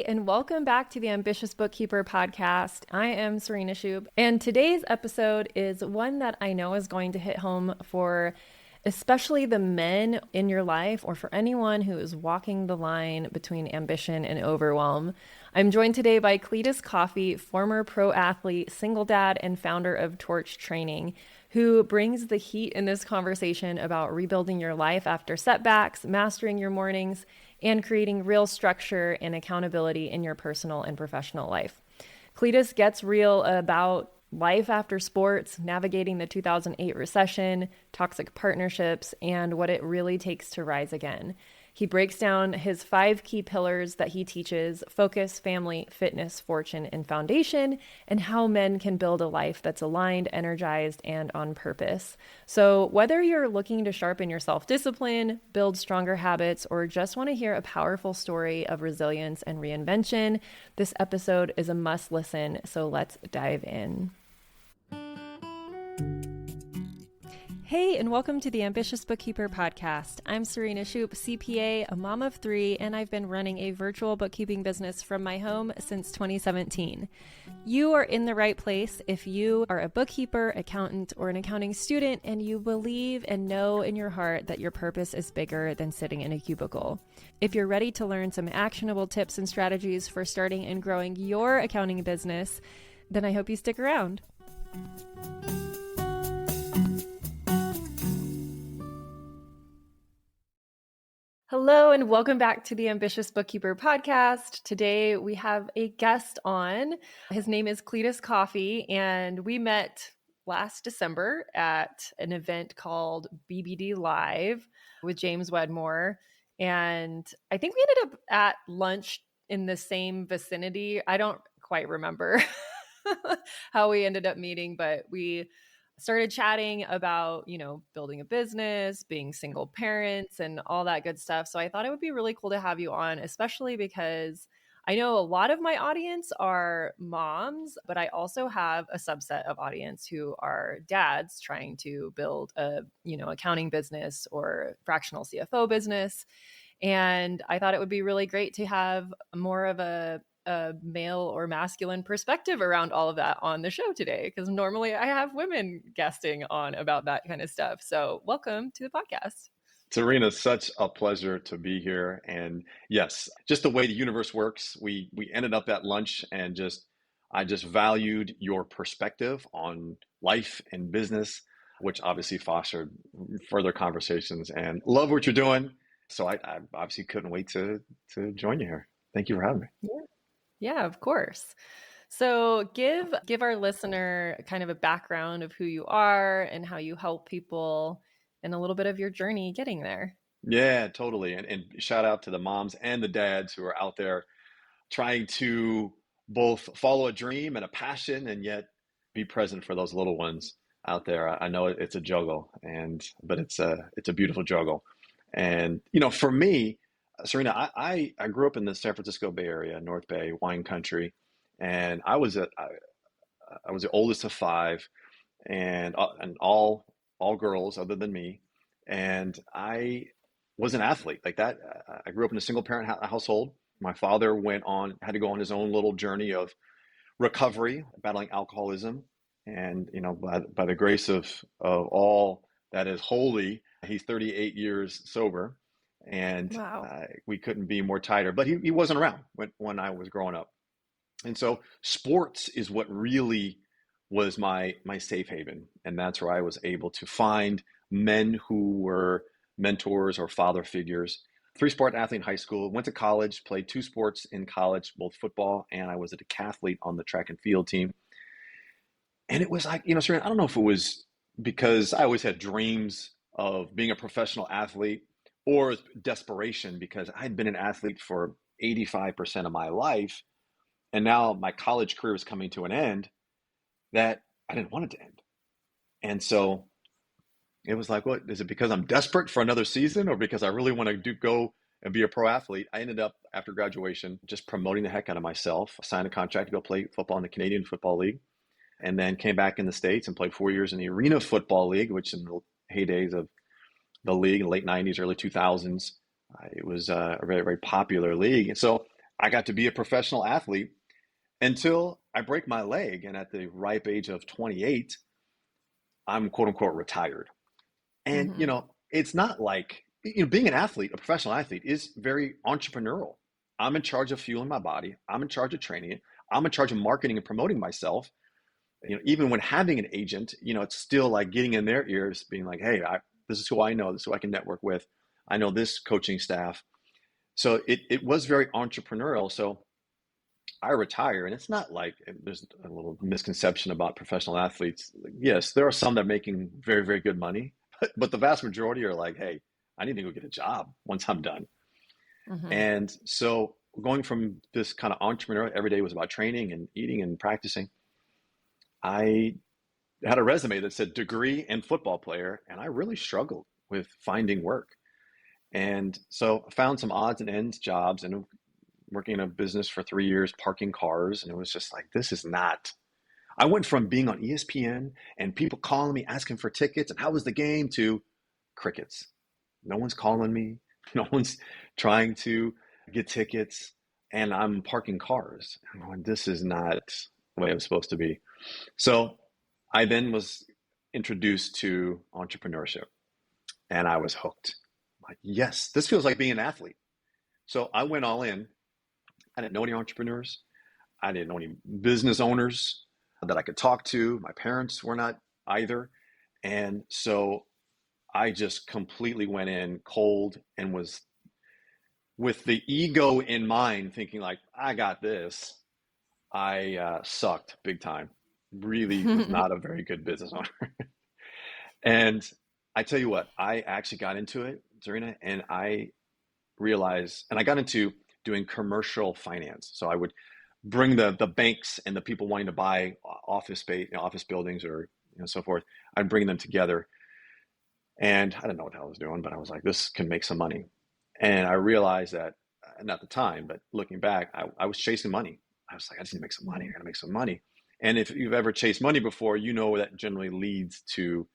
and welcome back to the Ambitious Bookkeeper Podcast. I am Serena Shoup, and today's episode is one that I know is going to hit home for especially the men in your life, or for anyone who is walking the line between ambition and overwhelm. I'm joined today by Cletus Coffey, former pro athlete, single dad, and founder of Torch Training, who brings the heat in this conversation about rebuilding your life after setbacks, mastering your mornings, and creating real structure and accountability in your personal and professional life. Cletus gets real about life after sports, navigating the 2008 recession, toxic partnerships, and what it really takes to rise again. He breaks down his 5 key pillars that he teaches: focus, family, fitness, fortune, and foundation, and how men can build a life that's aligned, energized, and on purpose. So whether you're looking to sharpen your self-discipline, build stronger habits, or just want to hear a powerful story of resilience and reinvention, this episode is a must listen. So let's dive in. Hey, and welcome to the Ambitious Bookkeeper Podcast. I'm Serena Shoup, CPA, a mom of 3, and I've been running a virtual bookkeeping business from my home since 2017. You are in the right place if you are a bookkeeper, accountant, or an accounting student, and you believe and know in your heart that your purpose is bigger than sitting in a cubicle. If you're ready to learn some actionable tips and strategies for starting and growing your accounting business, then I hope you stick around. Hello, and welcome back to the Ambitious Bookkeeper Podcast. Today we have a guest on. His name is Cletus Coffey, and we met last December at an event called BBD Live with James Wedmore. And I think we ended up at lunch in the same vicinity. I don't quite remember how we ended up meeting, but we started chatting about, building a business, being single parents, and all that good stuff. So I thought it would be really cool to have you on, especially because I know a lot of my audience are moms, but I also have a subset of audience who are dads trying to build a, accounting business or fractional CFO business. And I thought it would be really great to have more of a male or masculine perspective around all of that on the show today, because normally I have women guesting on about that kind of stuff. So welcome to the podcast. Serena, such a pleasure to be here. And yes, just the way the universe works, we ended up at lunch, and I just valued your perspective on life and business, which obviously fostered further conversations, and love what you're doing. So I obviously couldn't wait to join you here. Thank you for having me. Yeah, of course. So give our listener kind of a background of who you are and how you help people, and a little bit of your journey getting there. Yeah, totally. And shout out to the moms and the dads who are out there trying to both follow a dream and a passion, and yet be present for those little ones out there. I know it's a juggle, but it's a beautiful juggle. And for me, Serena, I grew up in the San Francisco Bay Area, North Bay, wine country, and I was the oldest of 5, and all girls other than me, and I was an athlete like that. I grew up in a single parent household. My father had to go on his own little journey of recovery, battling alcoholism, and by the grace of all that is holy, he's 38 years sober. And wow. We couldn't be more tighter, but he wasn't around when I was growing up. And so sports is what really was my safe haven. And that's where I was able to find men who were mentors or father figures. 3-sport athlete in high school, went to college, played 2 sports in college, both football, and I was a decathlete on the track and field team. And it was like, Serena, I don't know if it was because I always had dreams of being a professional athlete, or desperation because I'd been an athlete for 85% of my life, and now my college career was coming to an end, that I didn't want it to end. And so it was like, what is it, because I'm desperate for another season, or because I really want to go and be a pro athlete? I ended up, after graduation, just promoting the heck out of myself. I signed a contract to go play football in the Canadian Football League, and then came back in the States and played 4 years in the Arena Football League, which in the heydays of the league in the late 90s, early 2000s, it was a very, very popular league. And so I got to be a professional athlete until I break my leg. And at the ripe age of 28, I'm quote unquote retired. And, Mm-hmm. it's not like, being an athlete, a professional athlete is very entrepreneurial. I'm in charge of fueling my body. I'm in charge of training it. I'm in charge of marketing and promoting myself. Even when having an agent, it's still like getting in their ears, being like, hey, this is who I know. This is who I can network with. I know this coaching staff. So it was very entrepreneurial. So I retire, and it's not like there's a little misconception about professional athletes. Yes, there are some that are making very, very good money, but the vast majority are like, hey, I need to go get a job once I'm done. Mm-hmm. And so going from this kind of entrepreneurial, every day was about training and eating and practicing. I had a resume that said degree and football player, and I really struggled with finding work. And so I found some odds and ends jobs and working in a business for 3 years, parking cars. And it was just like, this is not. I went from being on ESPN and people calling me, asking for tickets and how was the game, to crickets. No one's calling me. No one's trying to get tickets. And I'm parking cars. I'm going, this is not the way I'm supposed to be. So I then was introduced to entrepreneurship and I was hooked. I'm like, yes, this feels like being an athlete. So I went all in. I didn't know any entrepreneurs. I didn't know any business owners that I could talk to. My parents were not either. And so I just completely went in cold and was with the ego in mind, thinking like, I got this. I sucked big time. Really was not a very good business owner. And I tell you what, I actually got into it, Serena, and I realized, and I got into doing commercial finance. So I would bring the banks and the people wanting to buy office space, office buildings, or so forth. I'd bring them together, and I didn't know what the hell I was doing, but I was like, this can make some money. And I realized that, not at the time, but looking back, I was chasing money. I was like, I just need to make some money. I got to make some money. And if you've ever chased money before, you know that generally leads to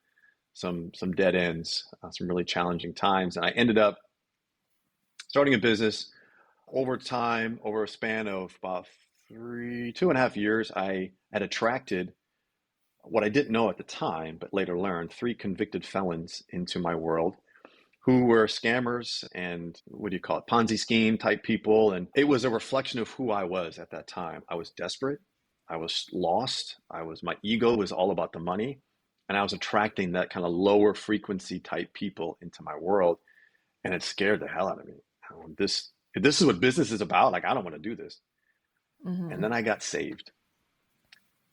some dead ends, some really challenging times. And I ended up starting a business. Over time, over a span of about 2.5 years, I had attracted what I didn't know at the time, but later learned, 3 convicted felons into my world who were scammers and what do you call it, Ponzi scheme type people. And it was a reflection of who I was at that time. I was desperate. I was lost. My ego was all about the money. And I was attracting that kind of lower frequency type people into my world. And it scared the hell out of me. If this is what business is about, like, I don't want to do this. Mm-hmm. And then I got saved.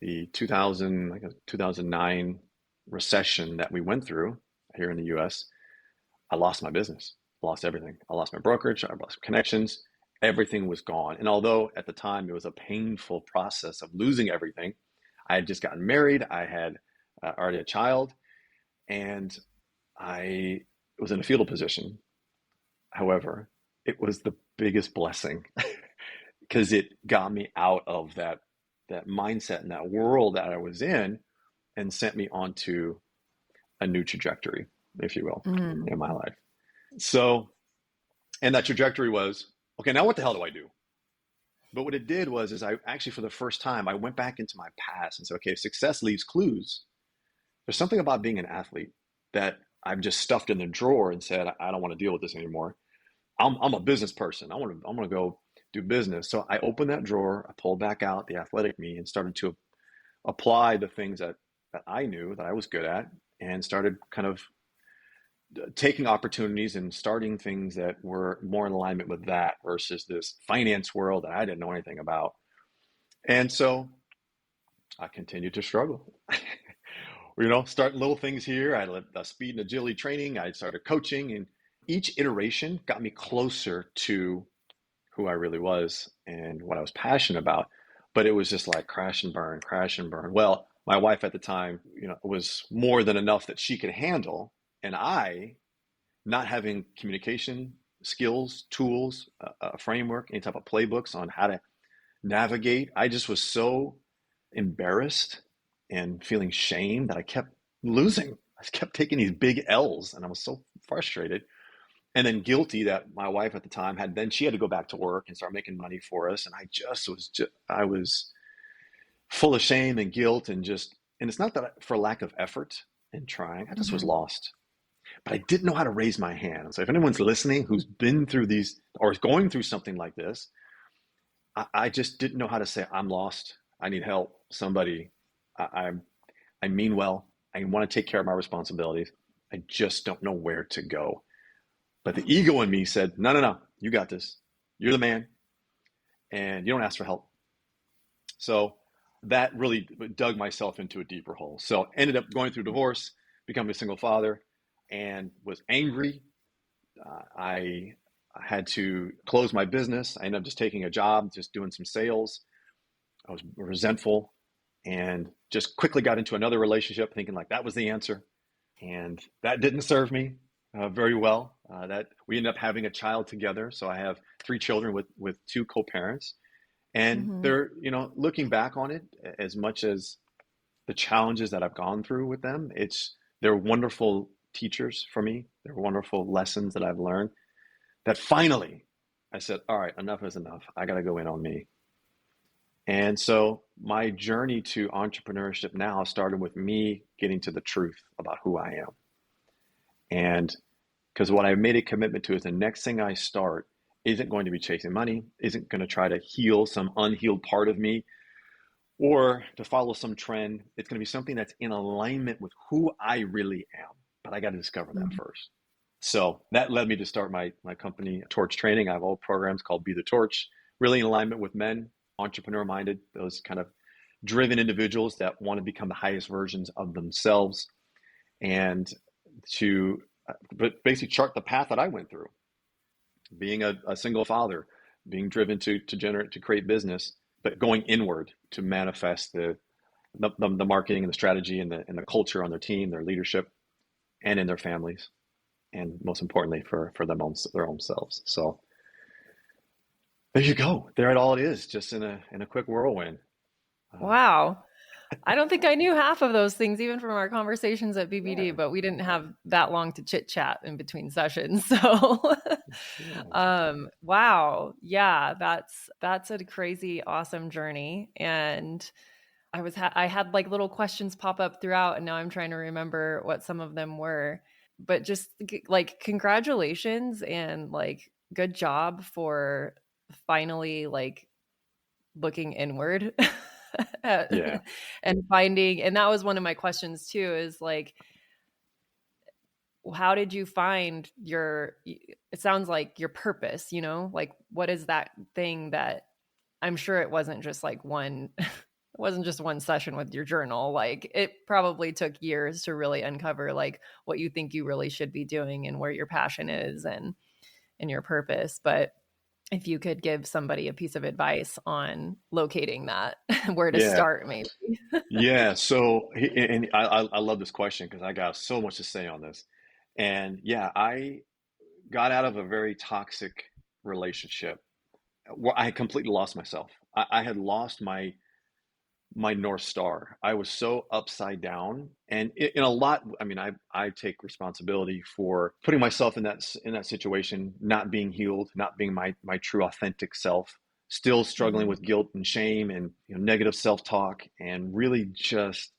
The 2009 recession that we went through here in the US, I lost my business, lost everything. I lost my brokerage, I lost connections, everything was gone. And although at the time it was a painful process of losing everything, I had just gotten married, I had already a child, and I was in a fetal position. However, it was the biggest blessing because it got me out of that mindset and that world that I was in and sent me onto a new trajectory, if you will, in my life. So, and that trajectory was, okay, now what the hell do I do? But what it did is I actually, for the first time, I went back into my past and said, okay, if success leaves clues, there's something about being an athlete that I've just stuffed in the drawer and said, I don't want to deal with this anymore. I'm a business person. I'm gonna go do business. So I opened that drawer, I pulled back out the athletic me and started to apply the things that I knew that I was good at, and started kind of taking opportunities and starting things that were more in alignment with that versus this finance world that I didn't know anything about. And so I continued to struggle. Starting little things here. I had a speed and agility training. I started coaching, and each iteration got me closer to who I really was and what I was passionate about. But it was just like crash and burn, crash and burn. Well, my wife at the time, was more than enough that she could handle. And I, not having communication skills, tools, a framework, any type of playbooks on how to navigate, I just was so embarrassed and feeling shame that I kept losing. I kept taking these big L's and I was so frustrated. and then guilty that my wife at the time she had to go back to work and start making money for us. And I was full of shame and guilt and it's not that for lack of effort and trying, I just was Mm-hmm. lost. But I didn't know how to raise my hand. So if anyone's listening who's been through these or is going through something like this, I just didn't know how to say, I'm lost. I need help. Somebody, I, I mean well. I want to take care of my responsibilities. I just don't know where to go. But the ego in me said, no, no, no, you got this. You're the man and you don't ask for help. So that really dug myself into a deeper hole. So ended up going through divorce, becoming a single father, and was angry. I had to close my business. I ended up just taking a job, just doing some sales. I was resentful and just quickly got into another relationship thinking like that was the answer. And that didn't serve me very well. That we ended up having a child together. So I have 3 children with 2 co-parents. And Mm-hmm. they're, looking back on it, as much as the challenges that I've gone through with them, they're wonderful teachers for me. They're wonderful lessons that I've learned that finally I said, all right, enough is enough. I got to go in on me. And so my journey to entrepreneurship now started with me getting to the truth about who I am. And because what I made a commitment to is the next thing I start isn't going to be chasing money, isn't going to try to heal some unhealed part of me or to follow some trend. It's going to be something that's in alignment with who I really am. But I got to discover that first. So that led me to start my company, Torch Training. I have all programs called Be the Torch, really in alignment with men, entrepreneur minded, those kind of driven individuals that want to become the highest versions of themselves and to basically chart the path that I went through. Being a single father, being driven to create business, but going inward to manifest the marketing and the strategy and the culture on their team, their leadership, and in their families, and most importantly for their own selves. So there you go. There all it is, just in a quick whirlwind. Wow. I don't think I knew half of those things, even from our conversations at BBD, Yeah, but we didn't have that long to chit chat in between sessions. So, yeah, wow. Yeah, that's a crazy, awesome journey. And I had like little questions pop up throughout, and now I'm trying to remember what some of them were. But just like congratulations and like good job for finally like looking inward yeah, and finding, and that was one of my questions too, is like, how did you find it sounds like your purpose, like what is that thing that I'm sure it wasn't just like one it wasn't just one session with your journal. Like it probably took years to really uncover like what you think you really should be doing and where your passion is and your purpose. But if you could give somebody a piece of advice on locating that, where to yeah, start, maybe. yeah. So, and I love this question because I got so much to say on this. And yeah, I got out of a very toxic relationship where I had completely lost myself. I had lost my North Star. I was so upside down, and in a lot. I mean, I take responsibility for putting myself in that situation, not being healed, not being my true authentic self, still struggling Mhm. with guilt and shame and negative self talk, and really just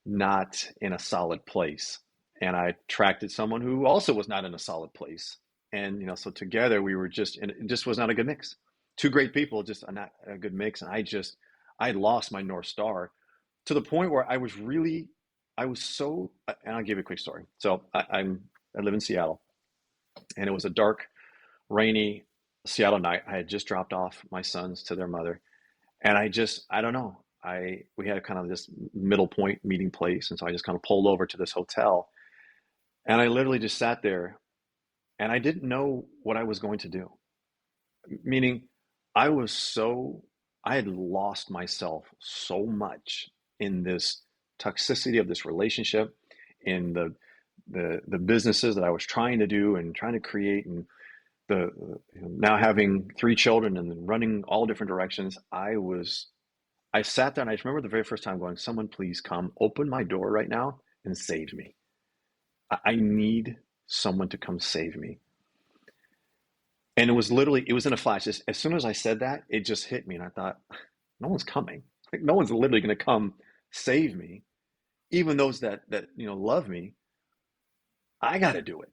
not in a solid place. And I attracted someone who also was not in a solid place, and so together we were and it just was not a good mix. 2 great people, just not a good mix, and I lost my North Star to the point where I was so, and I'll give you a quick story. So I live in Seattle, and it was a dark, rainy Seattle night. I had just dropped off my sons to their mother, and I don't know. We had kind of this middle point meeting place, and so I just kind of pulled over to this hotel, and I literally just sat there, and I didn't know what I was going to do. Meaning, I was I had lost myself so much in this toxicity of this relationship, in the businesses that I was trying to do and trying to create, and the now having 3 children and then running all different directions. I sat there and I remember the very first time going, someone please come open my door right now and save me. I need someone to come save me. And it was in a flash. As soon as I said that, it just hit me. And I thought, no one's coming. Like, no one's literally going to come save me. Even those that love me, I got to do it.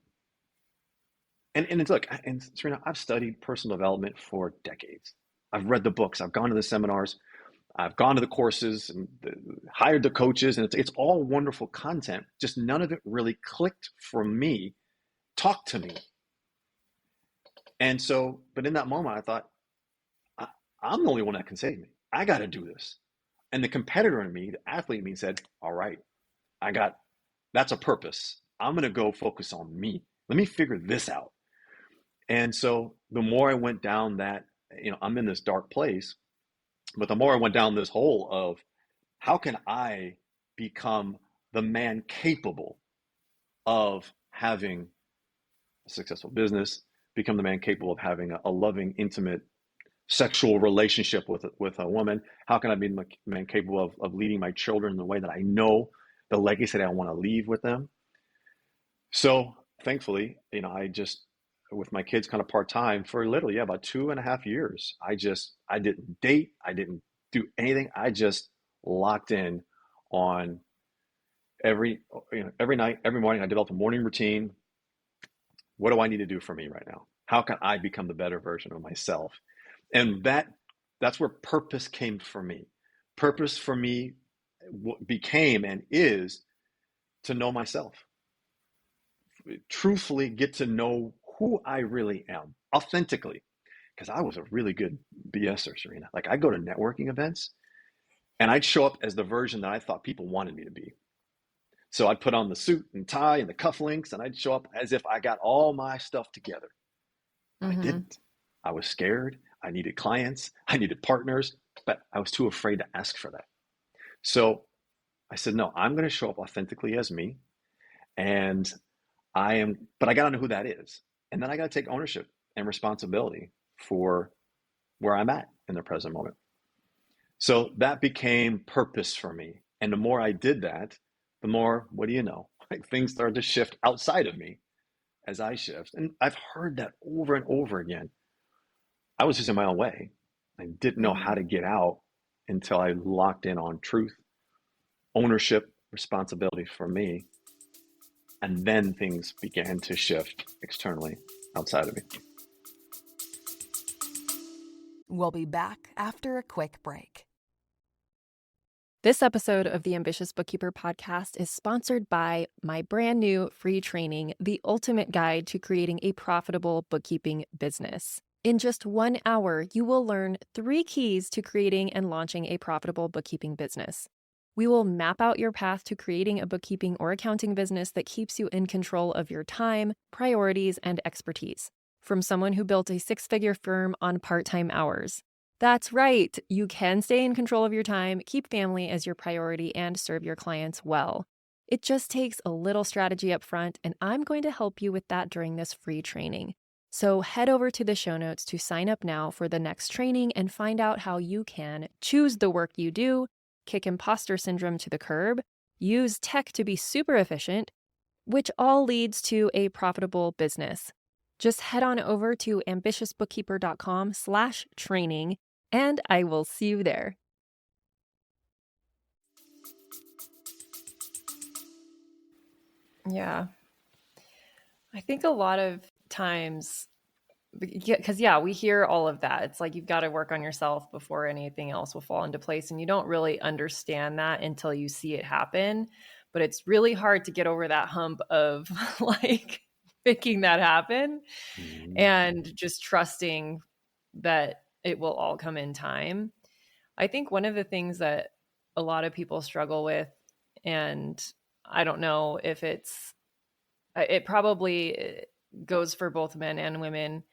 And look, and Serena, I've studied personal development for decades. I've read the books. I've gone to the seminars. I've gone to the courses and hired the coaches, and it's all wonderful content. Just none of it really clicked for me. Talk to me. And so, but in that moment, I thought, I'm the only one that can save me. I got to do this. And the competitor in me, the athlete in me, said, all right, that's a purpose. I'm going to go focus on me. Let me figure this out. And so the more I went down that, I'm in this dark place, but the more I went down this hole of how can I become the man capable of having a successful business, become the man capable of having a loving, intimate, sexual relationship with a woman? How can I be the man capable of leading my children in the way that I know the legacy that I want to leave with them? So thankfully, I just, with my kids kind of part-time for literally about 2.5 years, I didn't date. I didn't do anything. I just locked in on every night, every morning. I developed a morning routine. What do I need to do for me right now? How can I become the better version of myself? And that's where purpose came for me. Purpose for me became and is to know myself. Truthfully get to know who I really am authentically, because I was a really good BSer, Serena. Like, I go to networking events and I'd show up as the version that I thought people wanted me to be. So I'd put on the suit and tie and the cufflinks, and I'd show up as if I got all my stuff together. I didn't. I was scared. I needed clients. I needed partners, but I was too afraid to ask for that. So I said, no, I'm going to show up authentically as me. And but I got to know who that is. And then I got to take ownership and responsibility for where I'm at in the present moment. So that became purpose for me. And the more I did that, the more, what do you know? Like, things started to shift outside of me as I shift. And I've heard that over and over again. I was just in my own way. I didn't know how to get out until I locked in on truth, ownership, responsibility for me. And then things began to shift externally outside of me. We'll be back after a quick break. This episode of the Ambitious Bookkeeper Podcast is sponsored by my brand new free training, The Ultimate Guide to Creating a Profitable Bookkeeping Business. In just 1 hour, you will learn 3 keys to creating and launching a profitable bookkeeping business. We will map out your path to creating a bookkeeping or accounting business that keeps you in control of your time, priorities, and expertise. From someone who built a 6-figure firm on part-time hours. That's right, you can stay in control of your time, keep family as your priority, and serve your clients well. It just takes a little strategy up front, and I'm going to help you with that during this free training. So head over to the show notes to sign up now for the next training and find out how you can choose the work you do, kick imposter syndrome to the curb, use tech to be super efficient, which all leads to a profitable business. Just head on over to ambitiousbookkeeper.com/training, and I will see you there. Yeah. I think a lot of times, because we hear all of that. It's like, you've got to work on yourself before anything else will fall into place. And you don't really understand that until you see it happen. But it's really hard to get over that hump of like making that happen and just trusting that it will all come in time. I think one of the things that a lot of people struggle with, and I don't know if it probably goes for both men and women,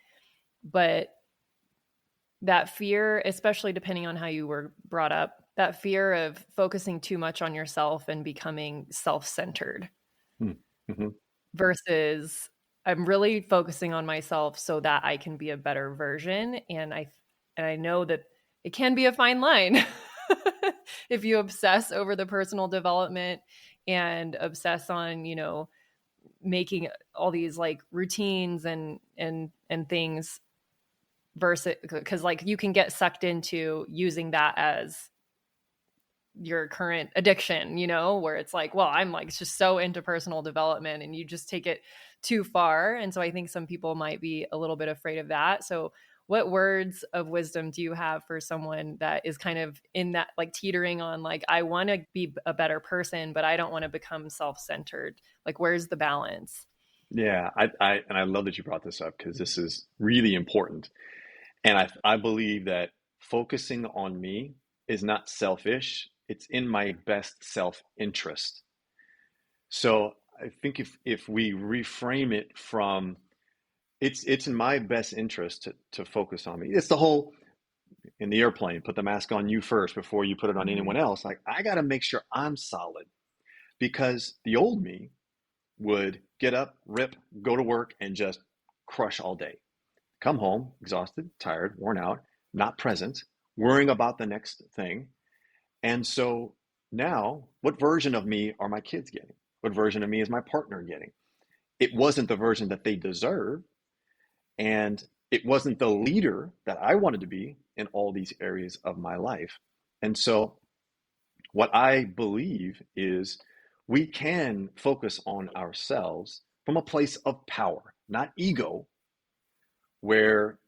but that fear, especially depending on how you were brought up, that fear of focusing too much on yourself and becoming self-centered versus I'm really focusing on myself so that I can be a better version. And I know that it can be a fine line if you obsess over the personal development and obsess on, making all these like routines and things versus, because like you can get sucked into using that as your current addiction, where it's like, well, I'm like just so into personal development, and you just take it too far. And so I think some people might be a little bit afraid of that. So what words of wisdom do you have for someone that is kind of in that, like teetering on like, I want to be a better person, but I don't want to become self-centered? Like, where's the balance? Yeah, I love that you brought this up, because this is really important. And I believe that focusing on me is not selfish. It's in my best self-interest. So I think if we reframe it from it's in my best interest to focus on me. It's the whole in the airplane, put the mask on you first before you put it on anyone else. Like, I got to make sure I'm solid, because the old me would get up, rip, go to work, and just crush all day. Come home exhausted, tired, worn out, not present, worrying about the next thing. And so now, what version of me are my kids getting? What version of me is my partner getting? It wasn't the version that they deserve, and it wasn't the leader that I wanted to be in all these areas of my life. And so what I believe is we can focus on ourselves from a place of power, not ego, where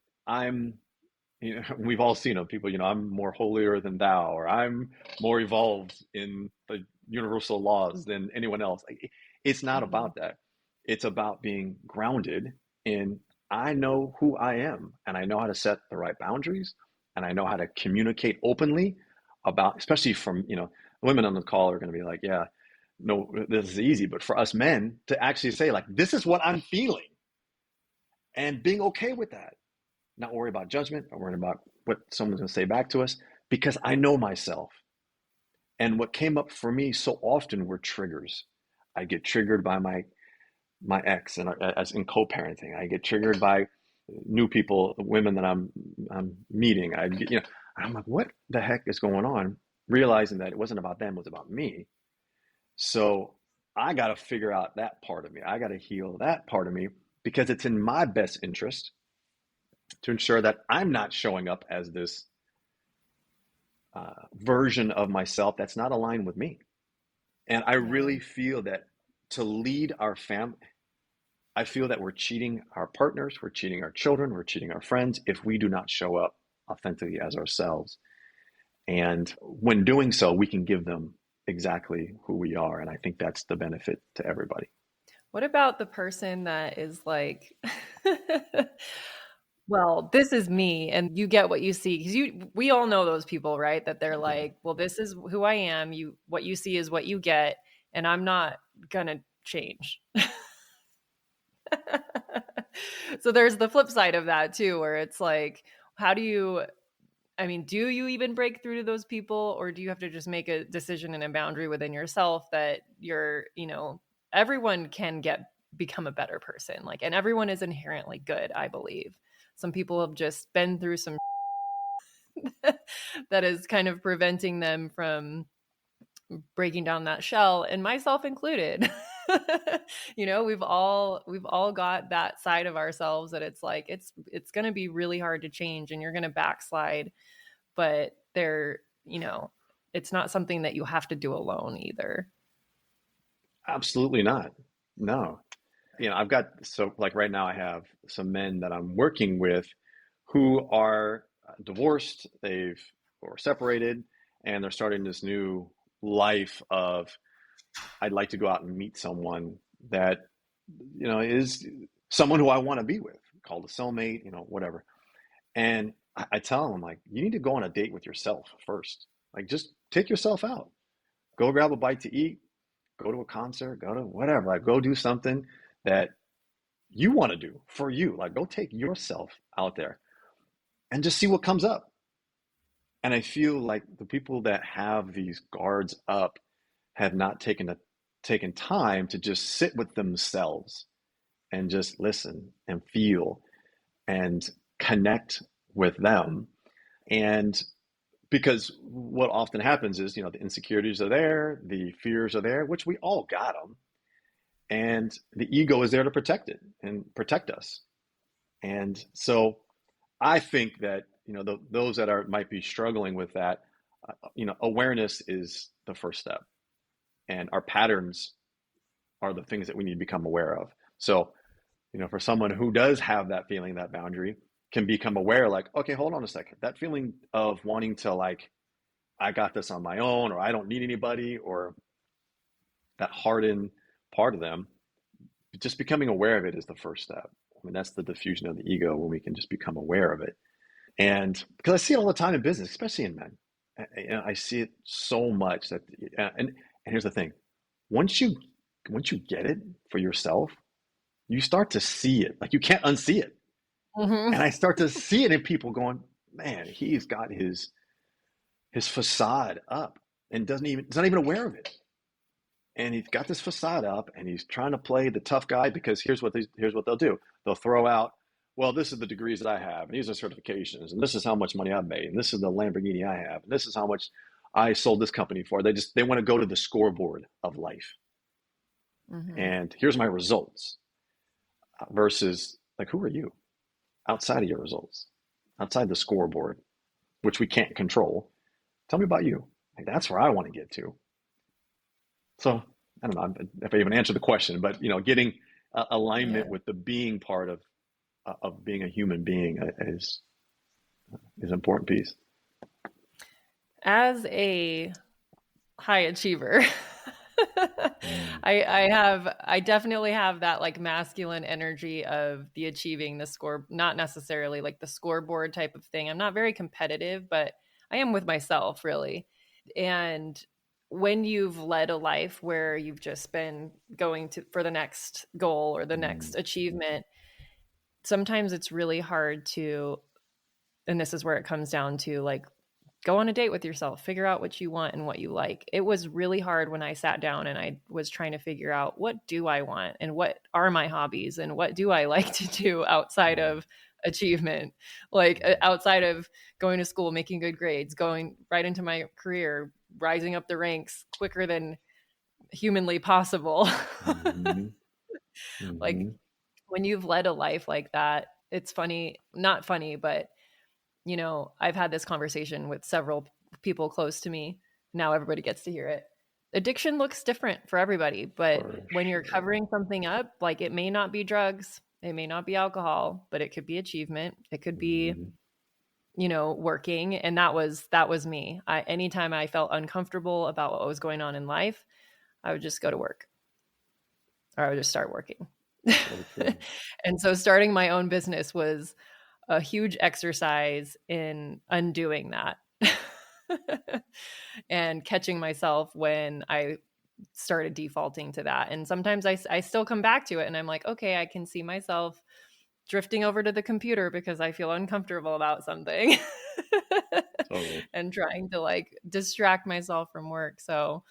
we've all seen people, I'm more holier than thou, or I'm more evolved in the universal laws than anyone else. It's not about that. It's about being grounded in, I know who I am, and I know how to set the right boundaries, and I know how to communicate openly about, especially from, women on the call are going to be like, yeah, no, this is easy. But for us men to actually say, like, this is what I'm feeling, and being okay with that, not worry about judgment, not worrying about what someone's going to say back to us, because I know myself. And what came up for me so often were triggers. I get triggered by my ex, and as in co-parenting, I get triggered by new people, women that I'm meeting. I'm like, what the heck is going on? Realizing that it wasn't about them, it was about me. So I got to figure out that part of me. I got to heal that part of me, because it's in my best interest to ensure that I'm not showing up as this version of myself that's not aligned with me. And I really feel that to lead our family, I feel that we're cheating our partners, we're cheating our children, we're cheating our friends if we do not show up authentically as ourselves. And when doing so, we can give them exactly who we are. And I think that's the benefit to everybody. What about the person that is like, well, this is me, and you get what you see? Because we all know those people, right? That they're like, well, this is who I am. What you see is what you get, and I'm not gonna change. So there's the flip side of that too, where it's like, do you even break through to those people, or do you have to just make a decision and a boundary within yourself that everyone can become a better person, like, and everyone is inherently good, I believe. Some people have just been through some that is kind of preventing them from breaking down that shell, and myself included. We've all got that side of ourselves that it's like, it's going to be really hard to change, and you're going to backslide, but it's not something that you have to do alone either. Absolutely not. No. I've got, so like right now I have some men that I'm working with who are divorced, or separated, and they're starting this new life of, I'd like to go out and meet someone that, is someone who I want to be with, called a soulmate, whatever. And I tell them, like, you need to go on a date with yourself first. Like, just take yourself out, go grab a bite to eat, go to a concert, go to whatever, like, go do something that you want to do for you. Like, go take yourself out there and just see what comes up. And I feel like the people that have these guards up have not taken time to just sit with themselves and just listen and feel and connect with them. And because what often happens is, the insecurities are there, the fears are there, which we all got them. And the ego is there to protect it and protect us. And so I think that, those that might be struggling with that, awareness is the first step, and our patterns are the things that we need to become aware of. So, for someone who does have that feeling, that boundary, can become aware, like, okay, hold on a second. That feeling of wanting to, like, I got this on my own, or I don't need anybody, or that hardened part of them, just becoming aware of it is the first step. I mean, that's the diffusion of the ego, when we can just become aware of it. And because I see it all the time in business, especially in men, I see it so much that, and here's the thing: once you get it for yourself, you start to see it. Like, you can't unsee it. Mm-hmm. And I start to see it in people going, man, he's got his facade up and is not even aware of it. And he's got this facade up, and he's trying to play the tough guy, because here's what they'll do. They'll throw out, well, this is the degrees that I have, and these are certifications, and this is how much money I've made, and this is the Lamborghini I have, and this is how much I sold this company for. They want to go to the scoreboard of life. Mm-hmm. And here's my results, versus, like, who are you outside of your results, outside the scoreboard, which we can't control? Tell me about you. Like, that's where I want to get to. So I don't know if I even answered the question, but, getting alignment with the being part of being a human being is an important piece. As a high achiever, I definitely have that, like, masculine energy of the achieving, the score, not necessarily like the scoreboard type of thing. I'm not very competitive, but I am with myself, really. And when you've led a life where you've just been going for the next goal or the next achievement, sometimes it's really hard to, and this is where it comes down to, like, go on a date with yourself, figure out what you want and what you like. It was really hard when I sat down and I was trying to figure out, what do I want and what are my hobbies and what do I like to do outside of achievement, like outside of going to school, making good grades, going right into my career, rising up the ranks quicker than humanly possible. Mm-hmm. Like, when you've led a life like that, it's funny, not funny, but I've had this conversation with several people close to me. Now everybody gets to hear it. Addiction looks different for everybody, but when you're covering something up, like, it may not be drugs, it may not be alcohol, but it could be achievement. It could be, working. And that was me. Anytime I felt uncomfortable about what was going on in life, I would just go to work, or I would just start working. And so starting my own business was a huge exercise in undoing that and catching myself when I started defaulting to that. And sometimes I still come back to it, and I'm like, okay, I can see myself drifting over to the computer because I feel uncomfortable about something. Totally. And trying to, like, distract myself from work. So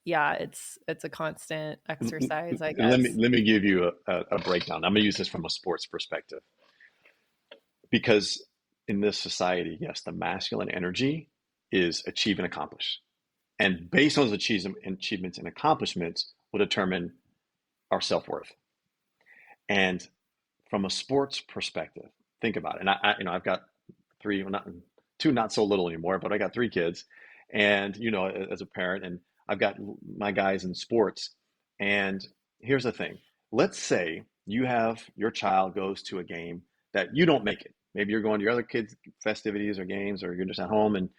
yeah, it's a constant exercise, I guess. Let me give you a breakdown. I'm going to use this from a sports perspective. Because in this society, yes, the masculine energy is achieve and accomplish. And based on those achievements and accomplishments will determine our self-worth. And from a sports perspective, think about it. And I've got two, not so little anymore, but I got 3 kids. And, as a parent, and I've got my guys in sports. And here's the thing. Let's say your child goes to a game that you don't make it. Maybe you're going to your other kids' festivities or games, or you're just at home and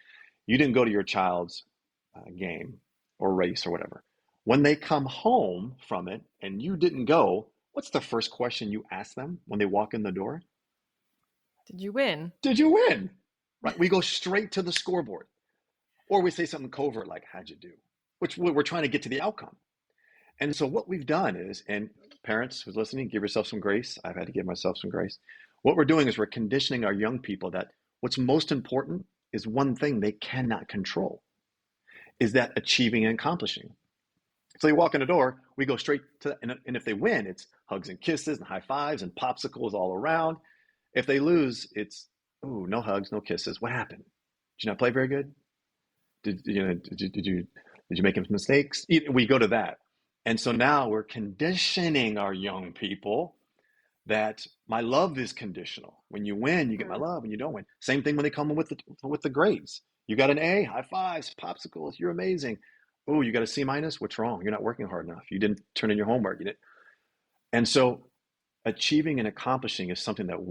you didn't go to your child's game or race or whatever. When they come home from it and you didn't go, what's the first question you ask them when they walk in the door? Did you win? Did you win? Right? We go straight to the scoreboard. Or we say something covert like, how'd you do? Which we're trying to get to the outcome. And so what we've done is, and parents who's listening, give yourself some grace. I've had to give myself some grace. What we're doing is we're conditioning our young people that what's most important is one thing they cannot control, is that achieving and accomplishing. So they walk in the door, we go straight to that. And if they win, it's hugs and kisses and high fives and popsicles all around. If they lose, it's, ooh, no hugs, no kisses. What happened? Did you not play very good? Did you make any mistakes? We go to that. And so now we're conditioning our young people that my love is conditional. When you win, you get my love. When you don't win, same thing when they come in with the grades. You got an A, high fives, popsicles, you're amazing. Oh, you got a C minus? What's wrong? You're not working hard enough. You didn't turn in your homework. You didn't. And so achieving and accomplishing is something that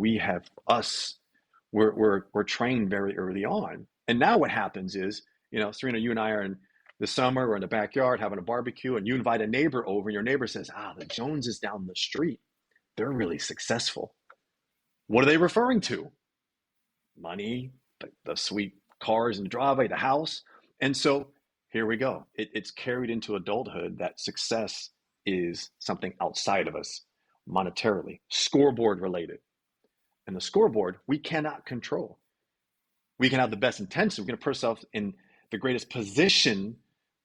we're trained very early on. And now what happens is, Serena, you and I are in the summer, we're in the backyard having a barbecue, and you invite a neighbor over, and your neighbor says, the Joneses down the street, they're really successful. What are they referring to? Money, the sweet cars in the driveway, the house. And so here we go. It's carried into adulthood that success is something outside of us, monetarily, scoreboard related. And the scoreboard, we cannot control. We can have the best intentions. We can put ourselves in the greatest position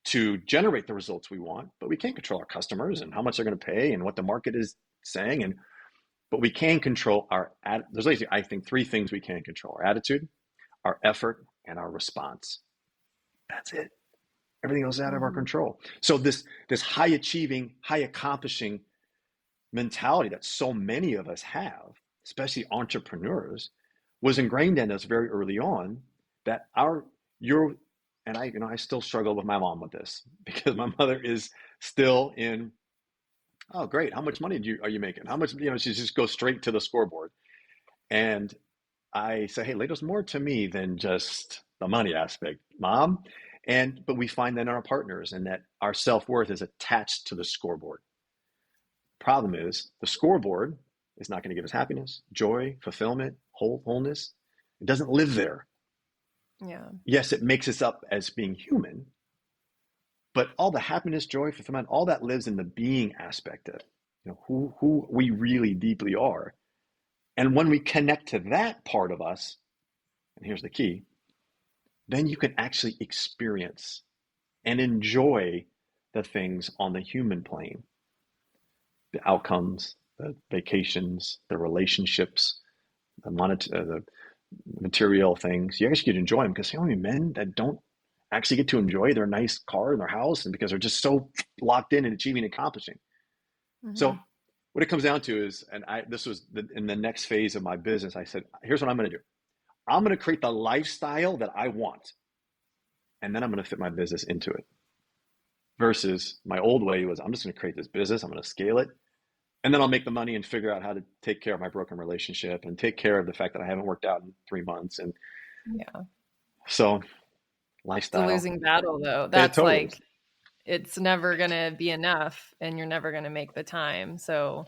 to generate the results we want, but we can't control our customers and how much they're going to pay and what the market is saying. But we can control there's basically, I think, three things we can control: our attitude, our effort, and our response. That's it. Everything else is out of our control. So this high achieving, high accomplishing mentality that so many of us have, especially entrepreneurs, was ingrained in us very early on. That I still struggle with my mom with this, because my mother is still in, oh great, how much money are you making? How much, she just goes straight to the scoreboard. And I say, hey, there's more to me than just the money aspect, Mom. But we find that in our partners, and that our self-worth is attached to the scoreboard. Problem is, the scoreboard is not going to give us happiness, joy, fulfillment, wholeness. It doesn't live there. Yeah. Yes, it makes us up as being human, but all the happiness, joy, fulfillment, all that lives in the being aspect of who we really deeply are. And when we connect to that part of us, and here's the key, then you can actually experience and enjoy the things on the human plane, the outcomes, the vacations, the relationships, the material things. You actually get to enjoy them, because how many men that don't actually get to enjoy their nice car and their house, and because they're just so locked in and achieving and accomplishing. Mm-hmm. So what it comes down to is, and this was in the next phase of my business, I said, here's what I'm going to do. I'm going to create the lifestyle that I want, and then I'm going to fit my business into it. Versus my old way was, I'm just going to create this business, I'm going to scale it, and then I'll make the money and figure out how to take care of my broken relationship and take care of the fact that I haven't worked out in 3 months. And so lifestyle. It's a losing battle, though. That's totally. It's never going to be enough, and you're never going to make the time. So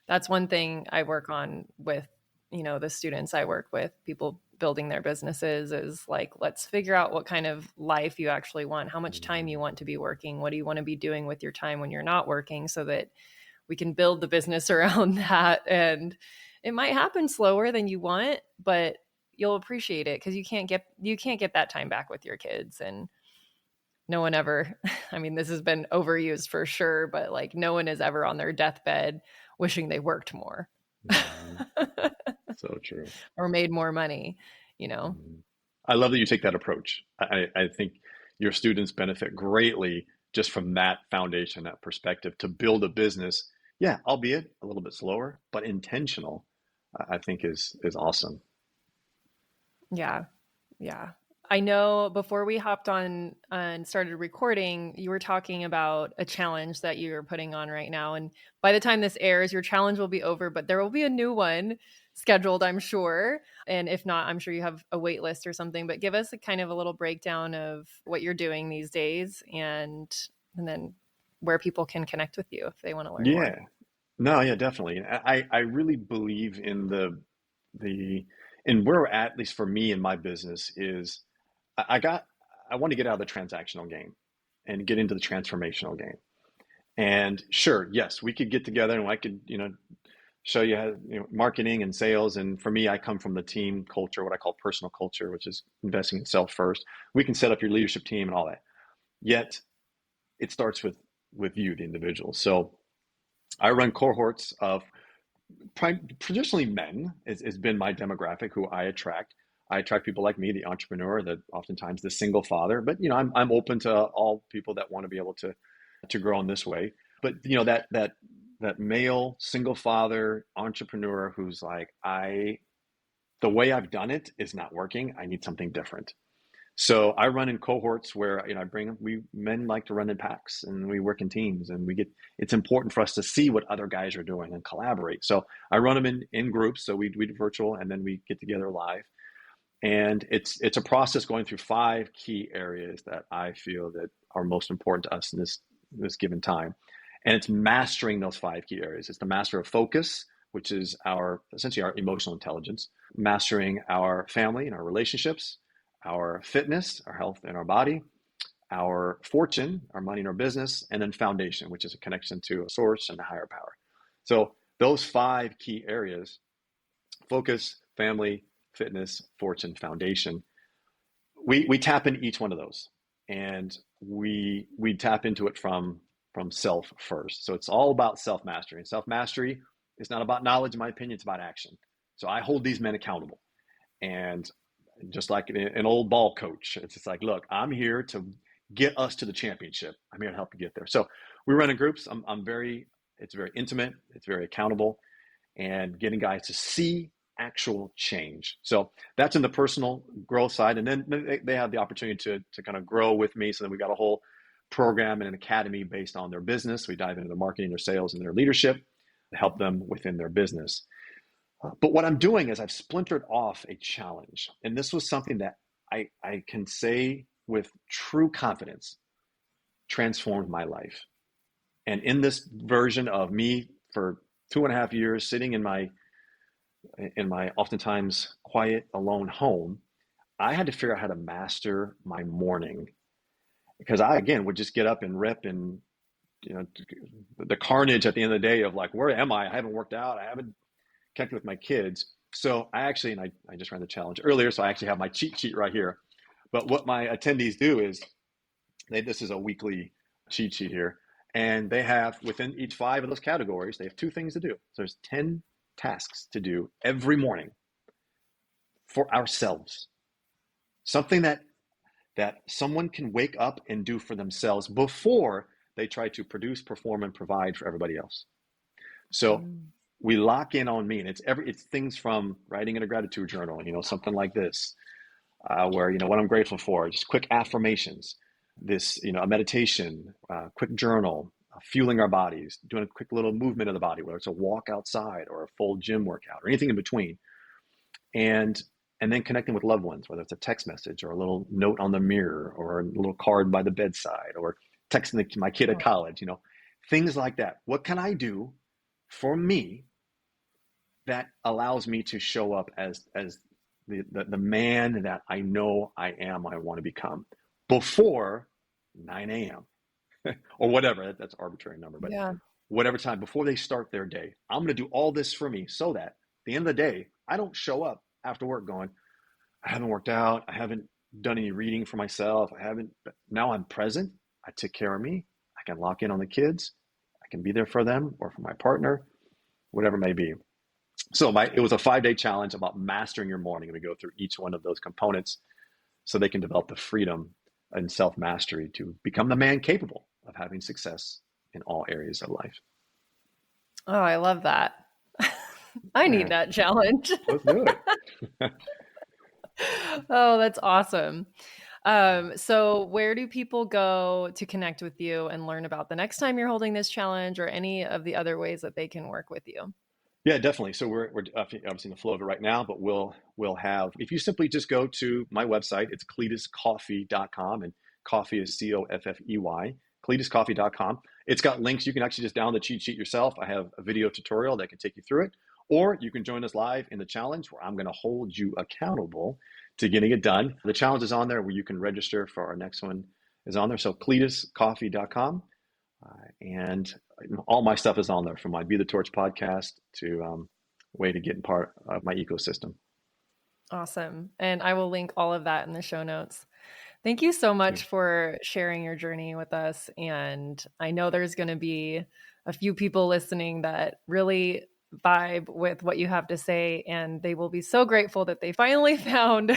that's one thing I work on with, the students I work with, people building their businesses, is let's figure out what kind of life you actually want, how much time you want to be working, what do you want to be doing with your time when you're not working, so that we can build the business around that. And it might happen slower than you want, but you'll appreciate it, because you can't get that time back with your kids. And no one ever, this has been overused for sure, but no one is ever on their deathbed wishing they worked more. So true. Or made more money, I love that you take that approach. I think your students benefit greatly just from that foundation, that perspective, to build a business. Yeah, albeit a little bit slower, but intentional, I think is awesome. Yeah. Yeah. I know before we hopped on and started recording, you were talking about a challenge that you're putting on right now. And by the time this airs, your challenge will be over, but there will be a new one scheduled, I'm sure. And if not, I'm sure you have a wait list or something, but give us a kind of a little breakdown of what you're doing these days, and then where people can connect with you if they want to learn more. No, yeah, definitely. I really believe in in where we're at least for me in my business, is I want to get out of the transactional game and get into the transformational game. And sure, yes, we could get together and I could, show you how, marketing and sales. And for me, I come from the team culture, what I call personal culture, which is investing in self first. We can set up your leadership team and all that. Yet it starts with you, the individual. So I run cohorts of traditionally men has been my demographic who I attract. I attract people like me, the entrepreneur, that oftentimes the single father, but I'm open to all people that want to be able to grow in this way. But that that male single father entrepreneur who's like, the way I've done it is not working. I need something different. So I run in cohorts where, men like to run in packs and we work in teams, and it's important for us to see what other guys are doing and collaborate. So I run them in groups. So we do virtual, and then we get together live. And it's a process going through 5 key areas that I feel that are most important to us in this given time. And it's mastering those 5 key areas. It's the master of focus, which is essentially our emotional intelligence, mastering our family and our relationships, our fitness, our health and our body, our fortune, our money and our business, and then foundation, which is a connection to a source and a higher power. So those 5 key areas, focus, family, fitness, fortune, foundation, we tap into each one of those, and we tap into it from self first. So it's all about self-mastery, and self-mastery is not about knowledge, in my opinion, it's about action. So I hold these men accountable, and just like an old ball coach, it's just like, look, I'm here to get us to the championship. I'm here to help you get there. So we run in groups. It's very intimate. It's very accountable, and getting guys to see actual change. So that's in the personal growth side. And then they have the opportunity to kind of grow with me. So then we got a whole program and an academy based on their business. We dive into their marketing, their sales, and their leadership to help them within their business. But what I'm doing is I've splintered off a challenge. And this was something that I can say with true confidence transformed my life. And in this version of me for 2.5 years, sitting in my oftentimes quiet, alone home, I had to figure out how to master my morning, because I, again, would just get up and rip, and the carnage at the end of the day of like, where am I? I haven't worked out. I haven't connected with my kids. So I just ran the challenge earlier, so I actually have my cheat sheet right here. But what my attendees do is, this is a weekly cheat sheet here, and they have, within each 5 of those categories, they have 2 things to do. So there's 10 tasks to do every morning for ourselves. Something that someone can wake up and do for themselves before they try to produce, perform, and provide for everybody else. So we lock in on me, and it's things from writing in a gratitude journal, something like this, where, what I'm grateful for, just quick affirmations, this, a meditation, quick journal, fueling our bodies, doing a quick little movement of the body, whether it's a walk outside or a full gym workout or anything in between. And then connecting with loved ones, whether it's a text message or a little note on the mirror or a little card by the bedside or texting my kid at college, things like that. What can I do for me that allows me to show up as the man that I know I am, I want to become before 9 a.m. or whatever, that's an arbitrary number, but whatever time before they start their day, I'm going to do all this for me so that at the end of the day, I don't show up after work going, I haven't worked out, I haven't done any reading for myself, now I'm present, I took care of me, I can lock in on the kids, I can be there for them or for my partner, whatever it may be. So it was a 5-day challenge about mastering your morning, and we go through each one of those components so they can develop the freedom and self-mastery to become the man capable of having success in all areas of life. Oh, I love that. I need that challenge. Let's do it. Oh, that's awesome. So where do people go to connect with you and learn about the next time you're holding this challenge, or any of the other ways that they can work with you? Yeah, definitely. So we're obviously in the flow of it right now, but we'll have, if you simply just go to my website, it's cletuscoffey.com, and coffee is Coffey, cletuscoffey.com. It's got links. You can actually just download the cheat sheet yourself. I have a video tutorial that can take you through it, or you can join us live in the challenge where I'm going to hold you accountable to getting it done. The challenge is on there where you can register for our next one is on there. So cletuscoffey.com. And all my stuff is on there, from my Be the Torch podcast to way to get in part of my ecosystem. Awesome. And I will link all of that in the show notes. Thank you so much for sharing your journey with us. And I know there's going to be a few people listening that really vibe with what you have to say, and they will be so grateful that they finally found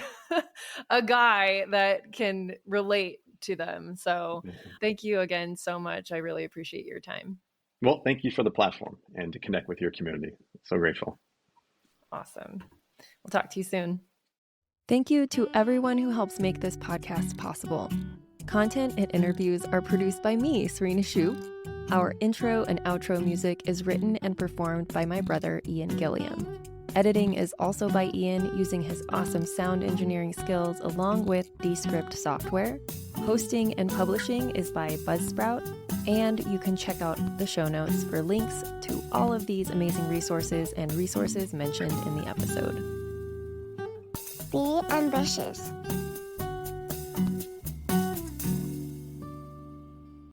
a guy that can relate to them. So thank you again so much. I really appreciate your time. Well, thank you for the platform and to connect with your community. So grateful. Awesome. We'll talk to you soon. Thank you to everyone who helps make this podcast possible. Content and interviews are produced by me, Serena Shoup. Our intro and outro music is written and performed by my brother, Ian Gilliam. Editing is also by Ian using his awesome sound engineering skills along with Descript software. Hosting and publishing is by Buzzsprout. And you can check out the show notes for links to all of these amazing resources and resources mentioned in the episode. Be ambitious.